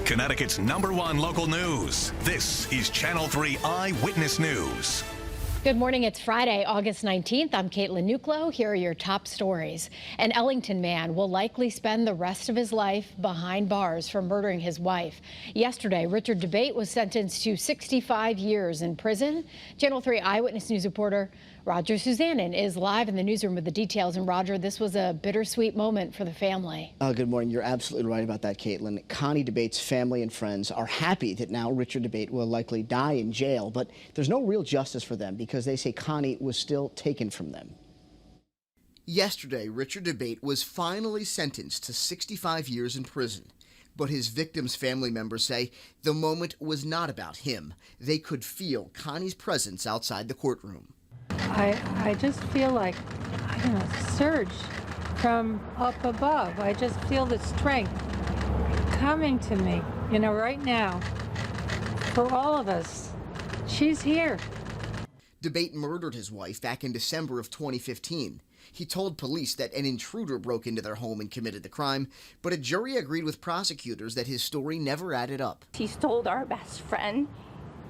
Connecticut's #1 local news. This is Channel 3 Eyewitness News. Good morning. It's Friday, August 19th. I'm Caitlin Nuclo. Here are your top stories. An Ellington man will likely spend the rest of his life behind bars for murdering his wife. Yesterday, Richard DeBate was sentenced to 65 years in prison. Channel 3 Eyewitness News reporter Roger Suzanin is live in the newsroom with the details. And Roger, this was a bittersweet moment for the family. Good morning. You're absolutely right about that, Caitlin. Connie DeBate's family and friends are happy that now Richard DeBate will likely die in jail, but there's no real justice for them because they say Connie was still taken from them. Yesterday, Richard DeBate was finally sentenced to 65 years in prison. But his victim's family members say the moment was not about him. They could feel Connie's presence outside the courtroom. I just feel like, I don't know, a surge from up above. I just feel the strength coming to me, right now. For all of us, she's here. DeBate murdered his wife back in December of 2015. He told police that an intruder broke into their home and committed the crime, but a jury agreed with prosecutors that his story never added up. He stole our best friend.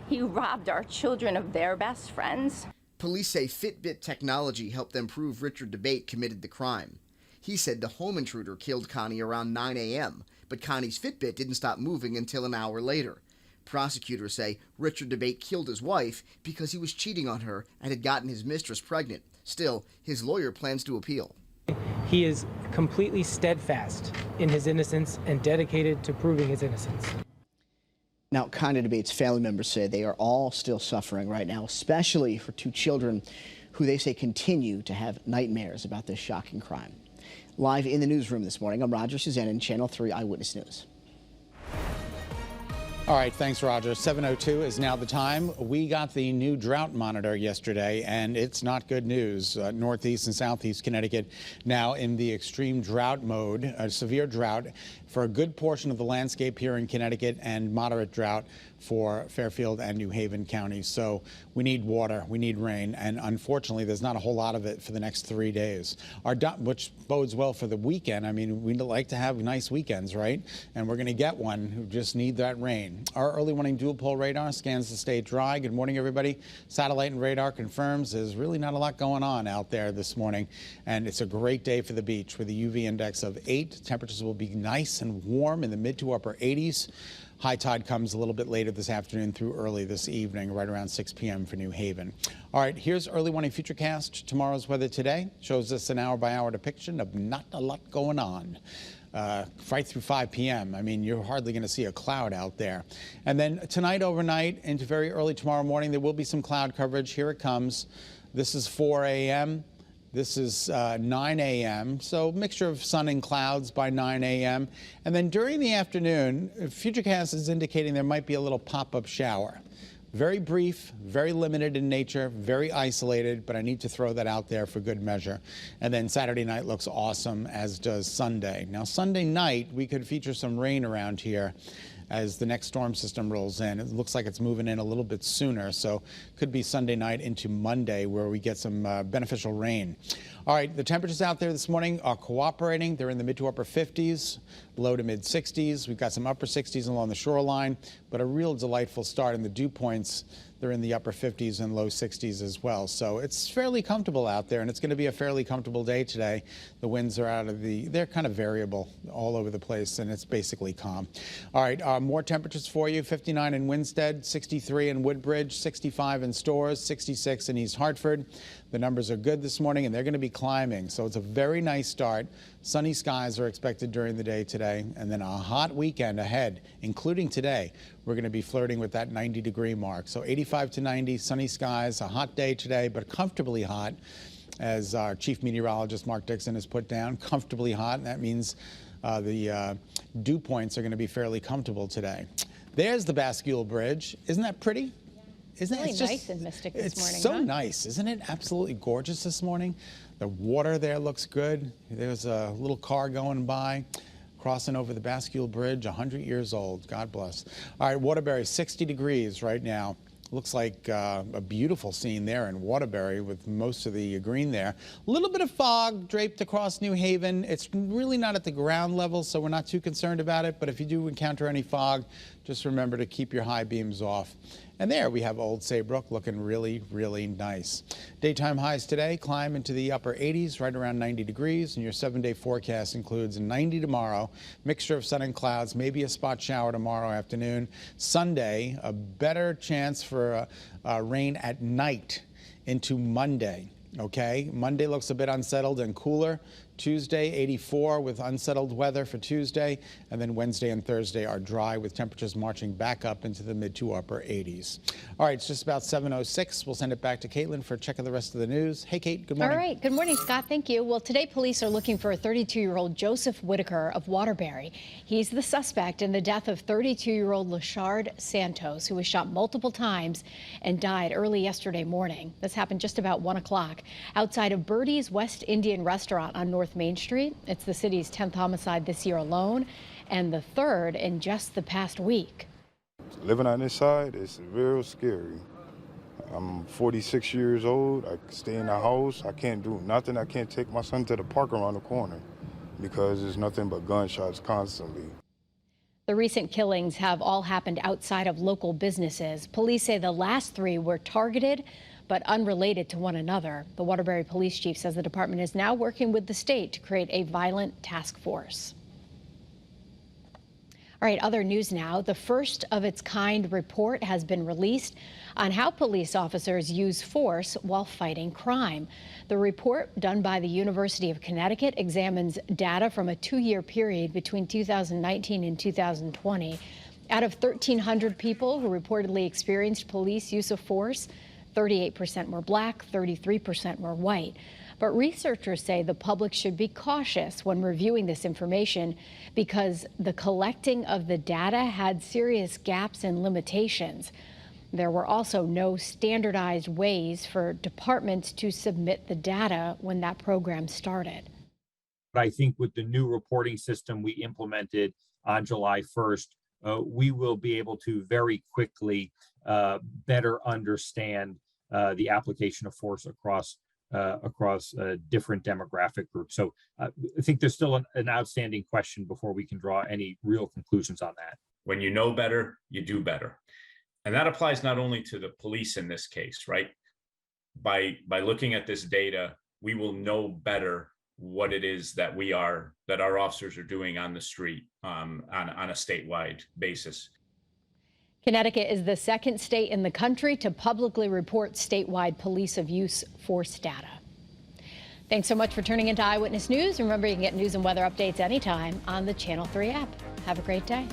He robbed our children of their best friends. Police say Fitbit technology helped them prove Richard DeBate committed the crime. He said the home intruder killed Connie around 9 a.m., but Connie's Fitbit didn't stop moving until an hour later. Prosecutors say Richard DeBate killed his wife because he was cheating on her and had gotten his mistress pregnant. Still, his lawyer plans to appeal. He is completely steadfast in his innocence and dedicated to proving his innocence. Now, Connie DeBate's family members say they are all still suffering right now, especially for two children who they say continue to have nightmares about this shocking crime. Live in the newsroom this morning, I'm Roger Suzanin, Channel 3 Eyewitness News. All right, thanks, Roger. 7:02 is now the time. We got the new drought monitor yesterday, and it's not good news. Northeast and southeast Connecticut now in the extreme drought mode, a severe drought for a good portion of the landscape here in Connecticut, and moderate drought for Fairfield and New Haven counties. So we need water, we need rain, and unfortunately there's not a whole lot of it for the next 3 days, which bodes well for the weekend. I mean, we like to have nice weekends, right? And we're going to get one. We just need that rain. Our early morning dual pole radar scans the state dry. Good morning, everybody. Satellite and radar confirms there's really not a lot going on out there this morning, and it's a great day for the beach with a UV index of 8. Temperatures will be nice and warm in the mid to upper 80s. High tide comes a little bit later this afternoon through early this evening, right around 6 p.m. for New Haven. All right, here's early morning futurecast. Tomorrow's weather today shows us an hour-by-hour depiction of not a lot going on. Right through 5 p.m. I mean, you're hardly going to see a cloud out there. And then tonight, overnight, into very early tomorrow morning, there will be some cloud coverage. Here it comes. This is 4 a.m. This is 9 a.m., so mixture of sun and clouds by 9 a.m. And then during the afternoon, Futurecast is indicating there might be a little pop-up shower. Very brief, very limited in nature, very isolated, but I need to throw that out there for good measure. And then Saturday night looks awesome, as does Sunday. Now, Sunday night, we could feature some rain around here as the next storm system rolls in. It looks like it's moving in a little bit sooner, so could be Sunday night into Monday where we get some beneficial rain. All right, the temperatures out there this morning are cooperating. They're in the mid to upper 50s, low to mid 60s. We've got some upper 60s along the shoreline, but a real delightful start in the dew points. They're in the upper 50s and low 60s as well. So it's fairly comfortable out there, and it's going to be a fairly comfortable day today. The winds are they're kind of variable all over the place, and it's basically calm. All right, more temperatures for you. 59 in Winstead, 63 in Woodbridge, 65 in Storrs, 66 in East Hartford. The numbers are good this morning, and they're going to be climbing. So it's a very nice start. Sunny skies are expected during the day today, and then a hot weekend ahead, including today. We're going to be flirting with that 90-degree mark. So 85 to 90, sunny skies, a hot day today, but comfortably hot, as our chief meteorologist, Mark Dixon, has put down. Comfortably hot, and that means the dew points are going to be fairly comfortable today. There's the Bascule Bridge. Isn't that pretty? Isn't it? Really It's just nice and mystic this morning. It's so huh? nice, isn't it? Absolutely gorgeous this morning. The water there looks good. There's a little car going by, crossing over the Bascule Bridge, 100 years old. God bless. All right, Waterbury, 60 degrees right now. Looks like a beautiful scene there in Waterbury with most of the green there. A little bit of fog draped across New Haven. It's really not at the ground level, so we're not too concerned about it. But if you do encounter any fog, just remember to keep your high beams off. And there we have Old Saybrook looking really, really nice. Daytime highs today climb into the upper 80s, right around 90 degrees. And your 7-day forecast includes 90 tomorrow, mixture of sun and clouds, maybe a spot shower tomorrow afternoon. Sunday, a better chance for rain at night into Monday. Okay, Monday looks a bit unsettled and cooler. Tuesday, 84 with unsettled weather for Tuesday. And then Wednesday and Thursday are dry with temperatures marching back up into the mid to upper 80s. All right, it's just about 7:06. We'll send it back to Caitlin for a check of the rest of the news. Hey, Kate, good morning. All right. Good morning, Scott. Thank you. Well, today police are looking for a 32-year-old Joseph Whitaker of Waterbury. He's the suspect in the death of 32-year-old Lashard Santos, who was shot multiple times and died early yesterday morning. This happened just about 1 o'clock outside of Birdie's West Indian Restaurant on North Main Street. It's the city's 10th homicide this year alone and the 3rd in just the past week. Living on this side is real scary. I'm 46 years old. I stay in the house. I can't do nothing. I can't take my son to the park around the corner because there's nothing but gunshots constantly. The recent killings have all happened outside of local businesses. Police say the last 3 were targeted but unrelated to one another. The Waterbury police chief says the department is now working with the state to create a violent task force. All right, other news now. The first of its kind report has been released on how police officers use force while fighting crime. The report, done by the University of Connecticut, examines data from a 2-year period between 2019 and 2020. Out of 1,300 people who reportedly experienced police use of force, 38% were black, 33% were white. But researchers say the public should be cautious when reviewing this information because the collecting of the data had serious gaps and limitations. There were also no standardized ways for departments to submit the data when that program started. But I think with the new reporting system we implemented on July 1st, we will be able to very quickly better understand the application of force across different demographic groups. So I think there's still an outstanding question before we can draw any real conclusions on that. When you know better, you do better. And that applies not only to the police in this case, right? By looking at this data, we will know better what it is that our officers are doing on the street on a statewide basis. Connecticut is the second state in the country to publicly report statewide police use force data. Thanks so much for tuning into Eyewitness News. Remember, you can get news and weather updates anytime on the Channel 3 app. Have a great day.